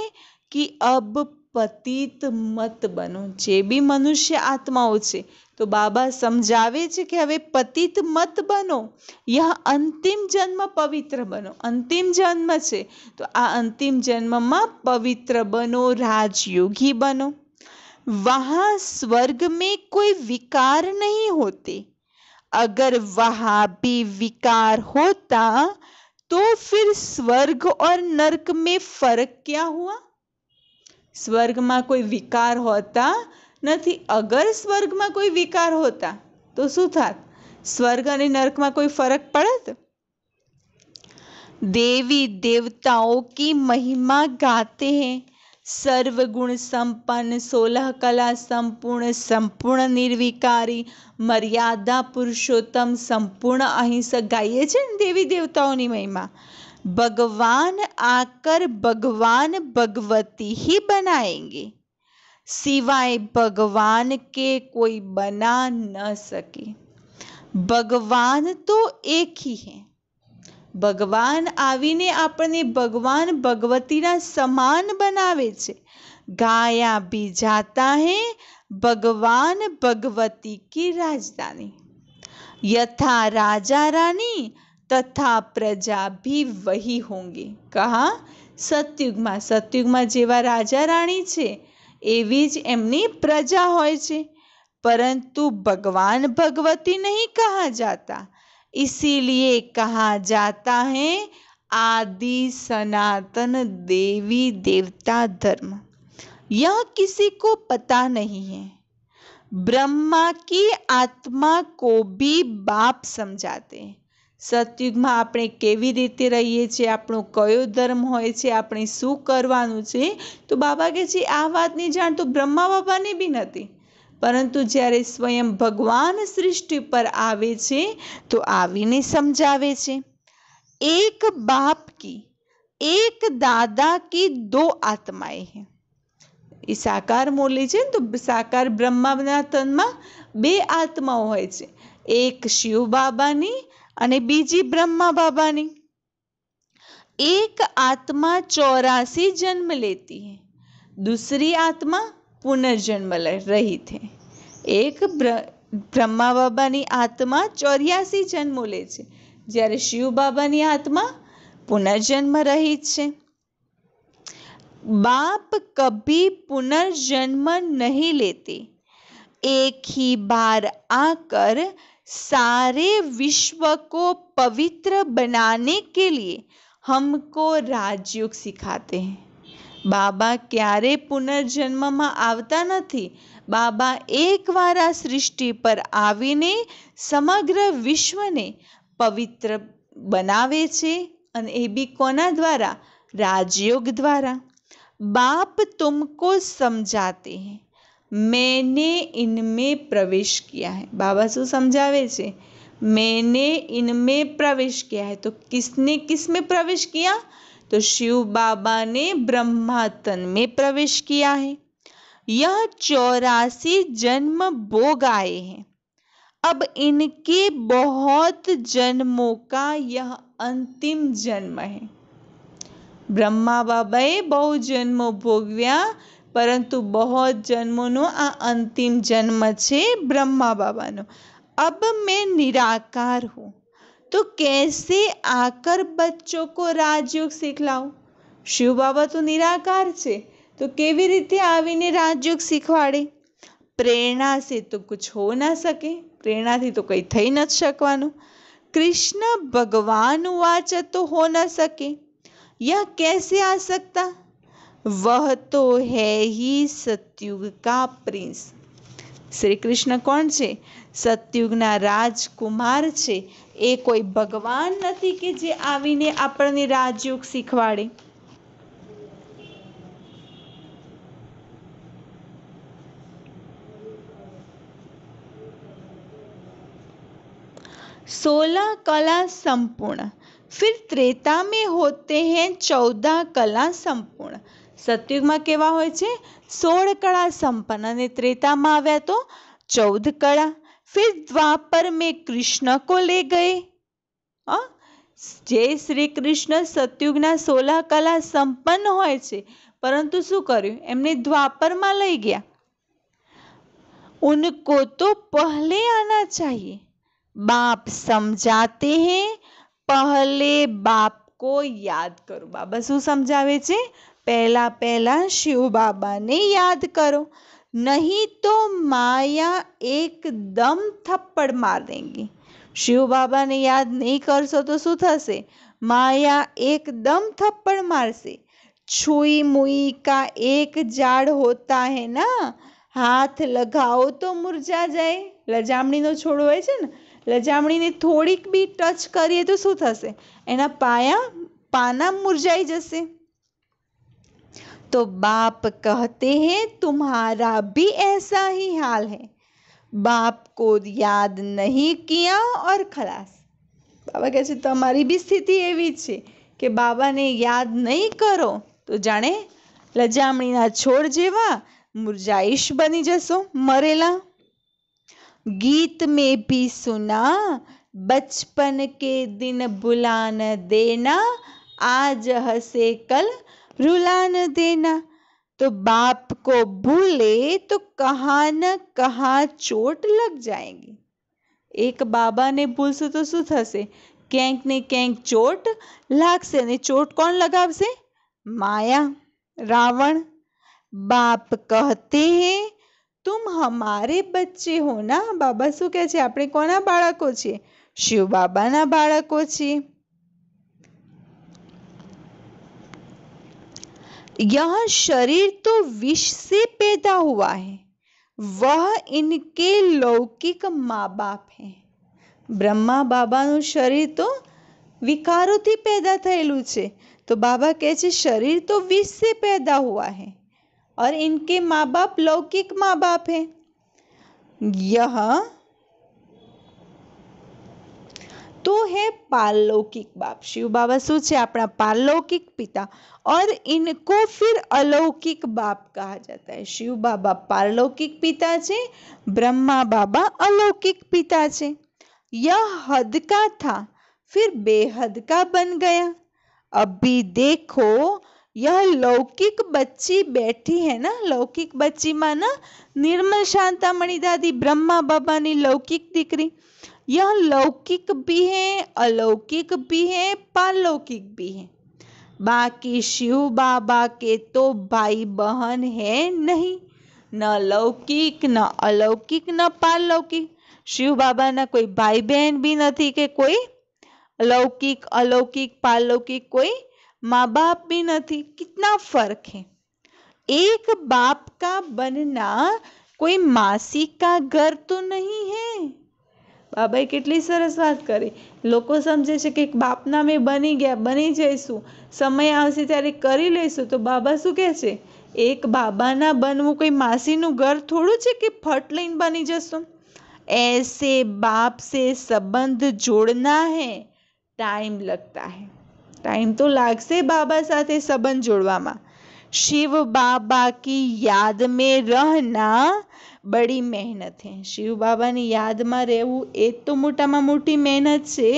कि अब पतित मत बनो. જે બી મનુષ્ય આત્માઓ છે તો બાબા સમજાવે છે કે હવે પતિત મત બનો, યહ અંતિમ જન્મ પવિત્ર બનો. અંતિમ જન્મ છે તો આ અંતિમ જન્મમાં પવિત્ર બનો, राजयोगी बनो. वहाँ स्वर्ग में कोई विकार नहीं होते. अगर वहाँ भी विकार होता तो फिर स्वर्ग और नरक में फर्क क्या हुआ? સ્વર્ગમાં કોઈ વિકાર હોતા નથી. અગર સ્વર્ગમાં કોઈ વિકાર હોતા તો શું થાત? સ્વર્ગ અને નરકમાં કોઈ ફરક પડત? देवी देवताओं की महिमा गाते हैं. सर्वगुण संपन्न, 16 कला संपूर्ण, संपूर्ण निर्विकारी, मर्यादा पुरुषोत्तम, संपूर्ण अहिंसक गाइए છે ને દેવી દેવતાઓની મહિમા. भगवान आकर भगवान भगवती ही बनाएंगे. सिवाय भगवान के कोई बना न सके. भगवान तो एक ही है. ભગવાન આવીને આપણને ભગવાન ભગવતીના સમાન બનાવે છે. ગાયા भी जाता है भगवान भगवती की राजधानी. यथा राजा रानी तथा प्रजा भी वही होंगे. कहा? સતયુગમાં. સતયુગમાં જેવા રાજા રાણી છે એવી જ એમની પ્રજા હોય છે. પરંતુ ભગવાન ભગવતી नहीं कहा जाता. इसीलिए कहा जाता है आदि सनातन देवी देवता धर्म. यह किसी को पता नहीं है. ब्रह्मा की आत्मा को भी बाप समझाते हैं. સતયુગમાં આપણે કેવી રીતે રહીએ છીએ, આપણો કયો ધર્મ હોય છે, આપણે શું કરવાનું છે, તો બાબા કહે છે આ વાતની જાણ તો બ્રહ્મા બાબાને બી નથી. પરંતુ જ્યારે સ્વયં ભગવાન સૃષ્ટિ પર આવે છે તો આવીને સમજાવે છે. એક બાપ की, एक दादा की, दो आत्माएं हैं. એ સાકાર મુરલી છે ને, તો સાકાર બ્રહ્માના તનમાં બે આત્માઓ હોય છે, એક શિવ બાબાની અને બીજી બ્રહ્મા બાબાની। एक आत्मा 84 जन्म लेती है, दूसरी आत्मा पुनर्जन्म रहित है। एक ब्रह्मा बाबानी आत्मा 84 जन्मो ले छे, ज्यारे शिव बाबानी आत्मा पुनर्जन्म रहित छे। बाप कभी पुनर्जन्म नहीं लेते, एक ही बार आकर सारे विश्व को पवित्र बनाने के लिए हमको राजयोग सिखाते हैं। बाबा क्यारे पुनर्जन्म में आवता नहीं, बाबा एक वार आ सृष्टि पर आवीने समग्र विश्व ने पवित्र बनावे छे, अने ए बी कोना द्वारा? राजयोग द्वारा। बाप तुमको समझाते हैं, मैंने इनमें प्रवेश किया है। बाबा शू समझावे छे? मैंने इनमें प्रवेश किया है। तो किसने किस में प्रवेश किया? तो शिव बाबा ने ब्रह्मा तन में प्रवेश किया है। यह 84 जन्म भोग आए हैं, अब इनके बहुत जन्मों का यह अंतिम जन्म है। ब्रह्मा बाबाए बहु जन्मो भोगव्या, परंतु बहुत जन्मों आ अंतिम जन्म छे ब्रह्मा बाबानो। अब मैं निराकार हूँ, तो कैसे आकर बच्चों को राजयोग सिखलाऊं? शिव बाबा तो निराकार छे, तो केवी रीते आवीने राजयोग सिखवाड़े? प्रेरणा से तो कुछ हो ना सके, प्रेरणा थी तो कई थई न शकवानुं। कृष्ण भगवान वाच तो हो न सके, यह कैसे आ सकता? वह तो है ही सतयुग का प्रिंस। श्री कृष्ण कोण छे? सतयुगना राजकुमार छे। ए कोई भगवान नथी के जे आवीने आपणे राजयोग शीखवाड़े। सोलह कला संपूर्ण, फिर त्रेता में होते हैं 14 कला संपूर्ण। सतयुग में केवा होय छे? 16 कला संपन्न, अने त्रेता में आव्या तो 14 कला। फिर द्वापर में कृष्ण को ले गए। जे श्री कृष्ण सतयुगना 16 कला संपन्न होय छे, परंतु शुं कर्युं? एमने द्वापर में लई गया। उनको तो पहले आना चाहिए। बाप समझाते हैं, पहले बाप को याद करो। बाबा शू समझावे छे? पहला पहला शिव बाबा ने याद करो, नहीं तो माया एकदम थप्पड़ मार देंगी। शिव बाबा ने याद नहीं करशो तो शू थशे? माया एकदम थप्पड़ मारशे। छुई मुई का एक झाड़ होता है ना, हाथ लगाओ तो मुरझा जाए। लजामणी नो छोड़ होय छे ने, लजामणी ने थोड़ीक बी टच करिए तो शू थशे? एना पाना मुरझाई जशे। तो बाप कहते हैं तुम्हारा भी ऐसा ही हाल है, बाप को याद नहीं किया और खलास। बाबा कहे तमारी भी स्थिति एवी छे कि बाबा ने याद नहीं करो तो जाने लजामणीना छोड़ जेवा मुरझाईश बनी जशो, मरेला। गीत में भी सुना, बचपन के दिन भुला न देना, आज हंसे कल रुला न देना। तो बाप को भूले तो कहाँ न कहाँ चोट लग जाएगी। एक बाबा ने भूलशो तो शू थशे? क्यांक ने क्यांक चोट लागशे। ने चोट कोण लगावशे? माया, रावण। बाप कहते हैं तुम हमारे बच्चे हो ना। बाबा शू कहे छे? आपणे कोना बाळको छे? शिव बाबाना बाळको छे। यह शरीर तो विष से पैदा हुआ है, वह इनके लौकिक माँ बाप है। ब्रह्मा बाबानु शरीर तो विकारोथी पैदा थयेलू छे, तो बाबा कहे छे शरीर तो विष से पैदा हुआ है और इनके माँ बाप लौकिक माँ बाप है। यह तो है पारलौकिक बाप। शिव बाबा શું છે? આપણા पारलौकिक पिता, और इनको फिर अलौकिक बाप कहा जाता है। शिव बाबा पारलौकिक पिता छे, ब्रह्मा बाबा अलौकिक पिता छे। यह हद का था, फिर बेहद का बन गया। अभी देखो, यह लौकिक बच्ची बैठी है ना, लौकिक बच्ची मां ना निर्मल शांतामणि दादी ब्रह्मा बाबा नी लौकिक दीकरी। यह लौकिक भी है, अलौकिक भी है, पारलौकिक भी है। बाकी शिव बाबा के तो भाई बहन है नहीं, न लौकिक न अलौकिक न पारलौकिक। शिव बाबा ना कोई भाई बहन भी नहीं के कोई लौकिक अलौकिक पारलौकिक कोई माँ बाप भी नहीं। कितना फर्क है। एक बाप का बनना कोई मासी का घर तो नहीं है। बाबाए કેટલી સરસ વાત કરી। લોકો સમજે છે કે બાપના મેં બની ગયા, બની જઈશું, સમય આવશે ત્યારે કરી લઈશું। તો બાબા શું કહે છે? એક બાબાના બનવું કોઈ માસીનું ઘર થોડું છે કે ફટ લઈને બની જશો। ऐसे बाप से संबंध जोड़ना है, टाइम लगता है। टाइम तो लागશે बाबा साथे संबंध जोड़वामां। शिव बाबा की याद में रहना बड़ी मेहनत है। शिव बाबा ની યાદમાં રહેવું એ તો મોટામાં મોટી મહેનત છે।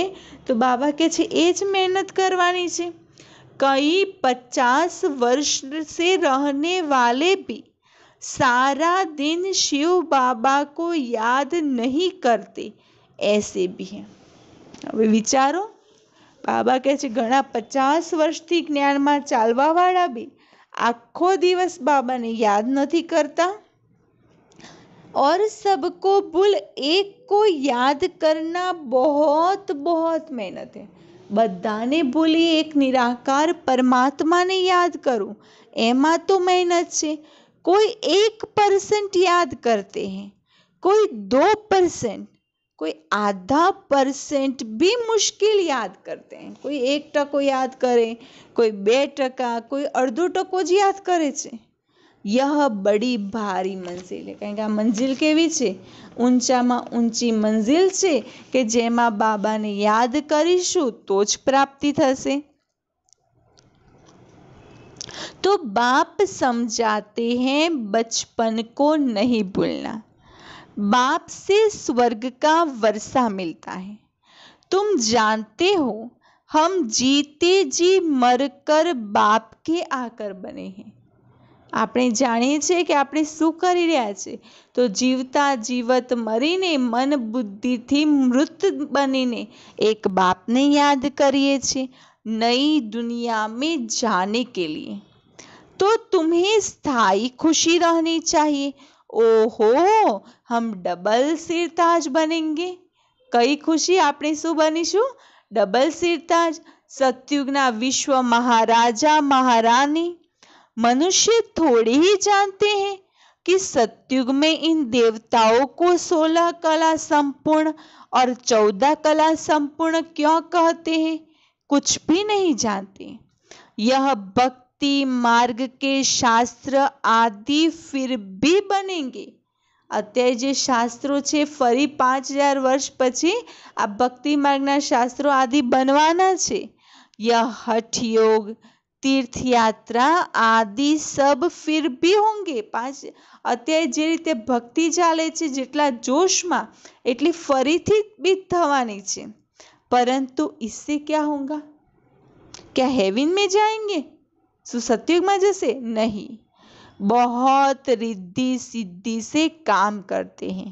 તો બાબા કહે છે એ જ મહેનત કરવાની છે। कई 50 वर्ष से रहने वाले भी सारा दिन शिव बाबा को याद नहीं करते, ऐसे भी हैं। હવે વિચારો, બાબા કહે છે ઘણા 50 વર્ષથી જ્ઞાનમાં ચાલવાવાળા બી આખો દિવસ બાબાને યાદ નથી કરતા। और सबको भूल एक को याद करना बहुत बहुत मेहनत है। બધાને ભૂલી એક નિરાકાર પરમાત્માને યાદ કરું, એમાં તો મહેનત છે। कोई 1% याद करते हैं, कोई 2%, कोई आधा% भी मुश्किल याद करते हैं। कोई 1% याद करे, कोई 2%, कोई अर्धो टको ज याद करे छे। यह बड़ी भारी मंजिल है। कारण के आ मंजिल केवी छे? ऊंचामां ऊंची मंजिल छे के जेमां बाबाने याद करीशुं तो ज प्राप्ति थशे। तो बाप समझाते हैं बचपन को नहीं भूलना। बाप से स्वर्ग का वर्षा मिलता है। तुम जानते हो हम जीते जी मरकर बाप के आकर बने हैं। આપણે જાણીએ છીએ કે આપણે શું કરી રહ્યા છે? તો જીવતા જીવત મરીને મન બુદ્ધિથી મૃત બનીને એક બાપને યાદ કરીએ છીએ नई दुनिया में जाने के लिए। तो तुम्हें स्थायी खुशी रहनी चाहिए। ओहो, हम डबल सिरताज बनेंगे। कई खुशी આપણે શું બનીશું? ડબલ સિરતાજ, સતયુગના વિશ્વ महाराजा महारानी। मनुष्य थोड़ी ही जानते हैं कि सतयुग में इन देवताओं को 16 कला संपूर्ण और 14 कला संपूर्ण क्यों कहते हैं? कुछ भी नहीं जानते। यह भक्ति मार्ग के शास्त्र आदि फिर भी बनेंगे। અત્યારે જે શાસ્ત્રો છે ફરી 5000 વર્ષ પછી આ ભક્તિ માર્ગના શાસ્ત્રો આદि બનવાના છે। यह हठ योग, तीर्थ यात्रा आदि सब फिर भी होंगे। અત્યારે જે રીતે ભક્તિ ચાલે છે જેટલા જોશમાં એટલી ફરીથી બી થવાની છે। परंतु इससे क्या होगा? क्या हेवन में जाएंगे? सतयुग में जैसे नहीं। बहुत रिद्धि सिद्धि से काम करते हैं।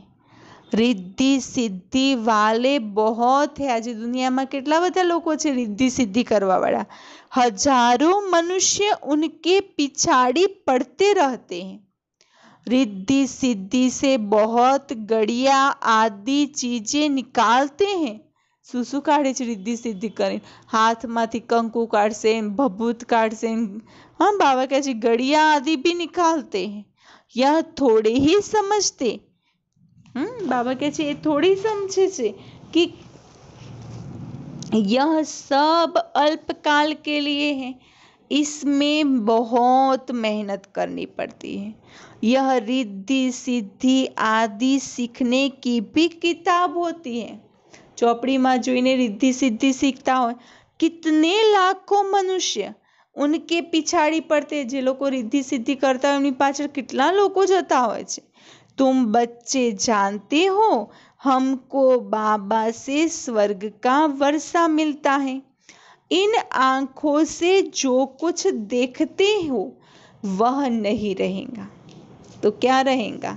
रिद्धि सिद्धि वाले बहुत है। आज दुनिया में કેટલા બધા લોકો છે रिद्धि सिद्धि करवा वाला। हजारों मनुष्य उनके पिछाड़ी पड़ते रहते हैं। रिद्धि सिद्धि से बहुत गड़िया आदि चीजें निकालते हैं। શું કાઢે છે रिद्धि सिद्धि કરીને? હાથમાંથી કંકુ કાઢશે, ભભૂત કાઢશે। हाँ, बाबा કહે છે गड़िया आदि भी निकालते हैं। यह थोड़े ही समझते। बाबा કહે છે એ થોડી સમજે છે कि यह सब अल्पकाल के लिए है। इसमें बहुत मेहनत करनी पड़ती है। यह रिद्धि सिद्धि आदि सीखने की भी किताब होती है। चौपड़ीમાં જોઈને रिद्धि सिद्धि सीखता हो, कितने लाखों मनुष्य उनके पिछाड़ी पड़ते, जे लोग रिद्धि सिद्धि करता है उनकी पाछળ कितना लोग जता હોય છે। तुम बच्चे जानते हो हमको बाबा से स्वर्ग का वर्षा मिलता है। इन आंखों से जो कुछ देखते हो वह नहीं रहेगा तो क्या रहेगा?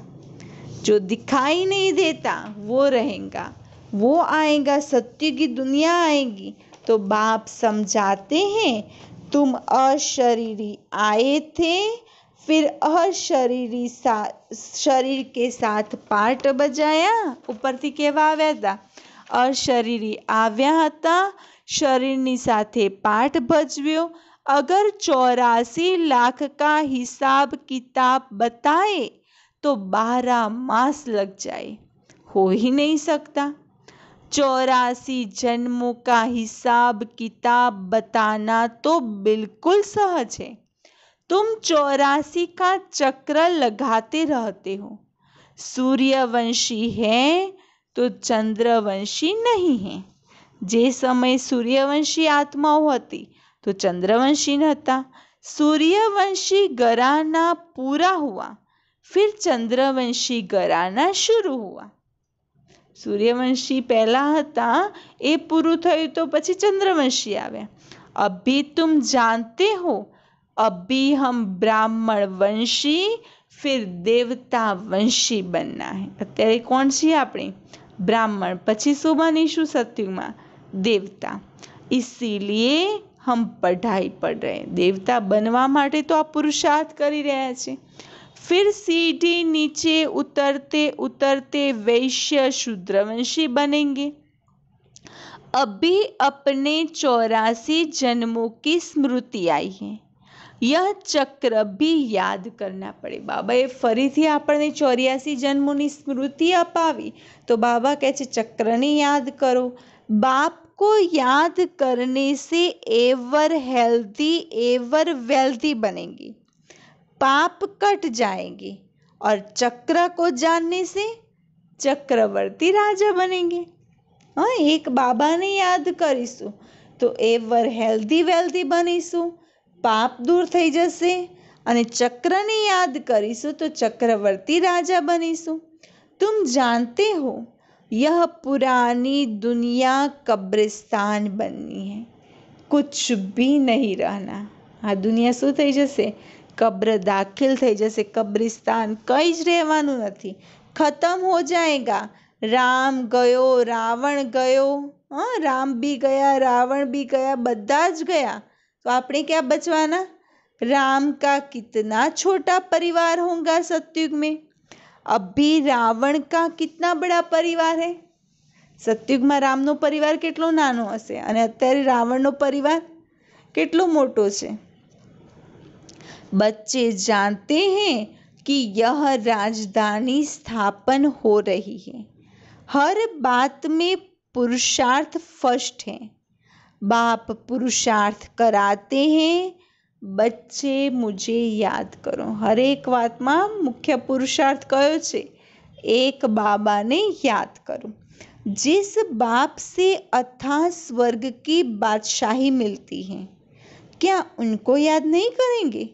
जो दिखाई नहीं देता वो रहेगा, वो आएगा, सत्य की दुनिया आएगी। तो बाप समझाते हैं तुम अशरीरी आए थे, फिर अशरीरी शरीर के साथ पाठ बजाया। ઉપરથી કેવા આવ્યા હતા? અશરીરી આવ્યા હતા, શરીરની સાથે પાઠ ભજવ્યો। अगर 84 लाख का हिसाब किताब बताए तो 12 मास लग जाए, हो ही नहीं सकता। 84 जन्मों का हिसाब किताब बताना तो बिल्कुल सहज है। तुम 84 का चक्र लगाते रहते हो। सूर्यवंशी है तो चंद्रवंशी नहीं है। जे समय सूर्यवंशी आत्माओं हती तो चंद्रवंशी नता। सूर्यवंशी घराना पूरा हुआ, फिर चंद्रवंशी घराना शुरू हुआ। सूर्यवंशी पहला हता ए पूરું થયું तो પછી चंद्रवंशी આવ્યા। अभी तुम जानते हो, अभी हम ब्राह्मण वंशी फिर देवता वंशी बनना है। અત્યારે કોણ છીએ આપણે? ब्राह्मण, પછી શું બનીશું સતયુગમાં? देवता। इसीलिए हम पढ़ाई पढ़ रहे हैं। देवता बनवा માટે તો આ પુરુષાર્થ કરી રહ્યા છે। फिर सीढ़ी नीचे उतरते उतरते वैश्य शूद्रवंशी बनेंगे। अभी अपने 84 जन्मों की स्मृति आई है, यह चक्र भी याद करना पड़े। बाबाए फरीथी आपने 84 जन्मों की स्मृति अपावी तो बाबा कहे छे चक्रने याद करो। बाप को याद करने से एवर हेल्दी एवर वेल्दी बनेगी, पाप कट जाएंगे, और चक्र को जानने से चक्रवर्ती राजा बनेंगे। हाँ, एक बाबा ने याद करीशु तो एवर हेल्दी वेल्दी बनीशु, पाप दूर थई जशे, अने चक्र ने याद करीशु तो चक्रवर्ती राजा बनीशु। तुम जानते हो यह पुरानी दुनिया कब्रिस्तान बननी है, कुछ भी नहीं रहना। आ दुनिया शू थई जशे? कब्र दाखिल थई जशे, कब्रिस्तान कई ज रहेवानुं नथी, खत्म हो जाएगा। राम गयो, रावण गयो, हाँ, राम भी गया, रावण भी गया, बधा ज गया, तो आपणे क्या बचवाना? राम का कितना छोटा परिवार होगा सतयुग में। अभी रावण का कितना बड़ा परिवार है। सतयुग में रामनो परिवार केटलो नानो हशे अने अत्यारे रावणनो परिवार केटलो मोटो छे। बच्चे जानते हैं कि यह राजधानी स्थापन हो रही है। हर बात में पुरुषार्थ फर्स्ट है। बाप पुरुषार्थ कराते हैं, बच्चे मुझे याद करो। हर एक बात में मुख्य पुरुषार्थ कयो छे? एक बाबा ने याद करो। जिस बाप से अथाह स्वर्ग की बादशाही मिलती है, क्या उनको याद नहीं करेंगे?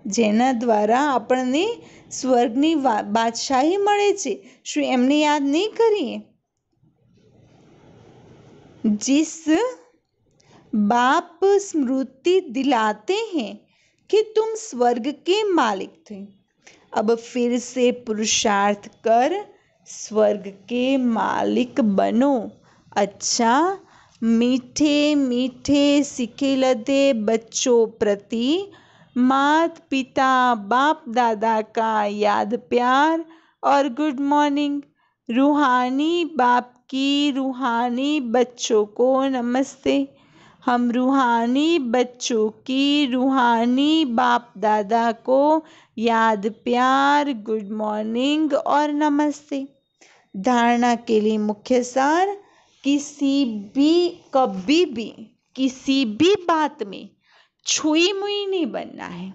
जेना द्वारा आपने स्वर्गनी बादशाही मळे छे, शुं एमने याद नहीं करिए? जिस बाप स्मृति दिलाते हैं कि तुम स्वर्ग के मालिक थे, अब फिर से पुरुषार्थ कर स्वर्ग के मालिक बनो। अच्छा, मीठे मीठे सिखिलते बच्चों प्रति माता पिता बाप दादा का याद प्यार और गुड मॉर्निंग। रूहानी बाप की रूहानी बच्चों को नमस्ते। हम रूहानी बच्चों की रूहानी बाप दादा को याद प्यार, गुड मॉर्निंग और नमस्ते। धारणा के लिए मुख्य सार, कभी भी किसी भी बात में छुई मुई नहीं बनना है।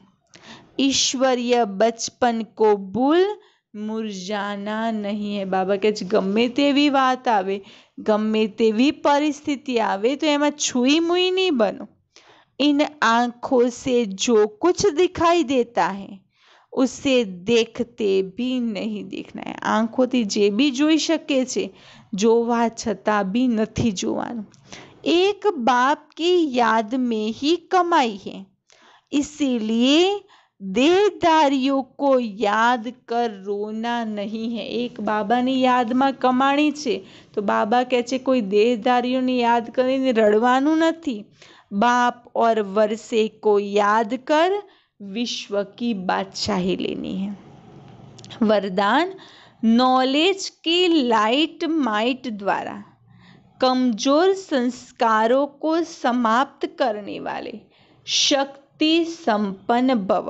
ईश्वरीय बचपन को भूल मुरझाना नहीं है। बाबा કહે છે ગમે તેવી વાત આવે, ગમે તેવી પરિસ્થિતિ આવે તો એમાં छुई मुई नहीं बनो। इन आंखों से जो कुछ दिखाई देता है उसे देखते भी नहीं देखना है। आंखोથી જે બી જોઈ શકે છે જોવા છતાં भी નથી જોવાનું। एक बाप की याद में ही कमाई है, इसीलिए देहधारियों को याद कर रोना नहीं है। एक બાબાની યાદમાં કમાણી છે તો બાબા કહે છે કોઈ દેહધારીઓની યાદ કરીને રડવાનું નથી। बाप और वर्षे को याद कर विश्व की बादशाही लेनी है। वरदान, नॉलेज की लाइट माइट द्वारा कमजोर संस्कारों को समाप्त करने वाले शक्ति संपन्न भव।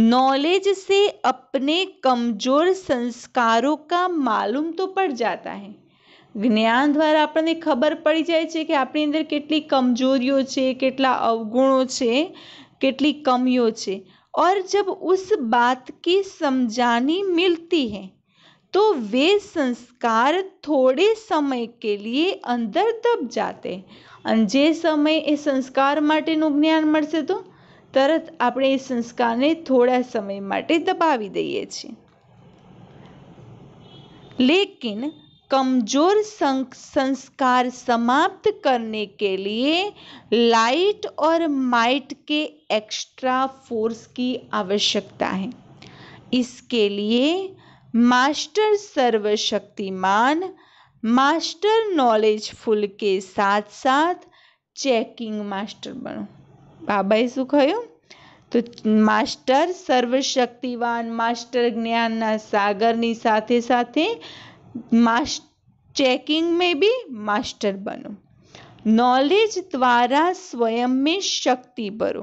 नॉलेज से अपने कमजोर संस्कारों का मालूम तो पड़ जाता है। જ્ઞાન દ્વારા આપણને ખબર પડી જાય છે કે આપણી અંદર કેટલી કમજોરીઓ છે, કેટલા અવગુણો છે, કેટલી કમીઓ છે। और जब उस बात की समझानी मिलती है तो वे संस्कार थोड़े समय के लिए अंदर दब जाते हैं। અને જે સમય એ સંસ્કાર માટેનું જ્ઞાન મળશે તો તરત આપણે એ સંસ્કારને થોડા સમય માટે દબાવી દઈએ છીએ। लेकिन कमजोर संस्कार समाप्त करने के लिए लाइट और माइट के एक्स्ट्रा फोर्स की आवश्यकता है। इसके लिए मास्टर सर्वशक्तिमान, मास्टर नॉलेजफुल के साथ साथ चेकिंग मास्टर बनो। बाबाए શું કહ્યું? તો માસ્ટર સર્વશક્તિવાન, માસ્ટર જ્ઞાનના સાગરની સાથે સાથે चेकिंग में भी मास्टर बनो। नॉलेज द्वारा स्वयं में शक्ति भरो,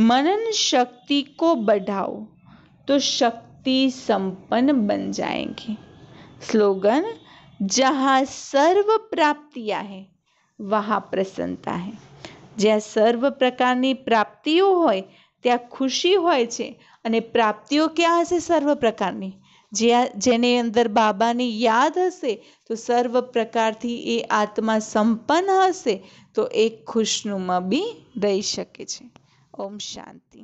मनन शक्ति को बढ़ाओ तो शक्ति संपन्न बन जाएंगे। स्लोगन, जहाँ सर्व प्राप्तियाँ है वहाँ प्रसन्नता है। જ્યાં સર્વ પ્રકારની પ્રાપ્તિઓ હોય ત્યાં ખુશી હોય છે અને પ્રાપ્તિઓ ક્યાં હશે? સર્વ પ્રકારની। જેને અંદર બાબાની યાદ હશે તો સર્વ પ્રકારથી એ આત્મા સંપન્ન હશે તો એ ખુશનુમા બી રહી શકે છે। ઓમ શાંતિ।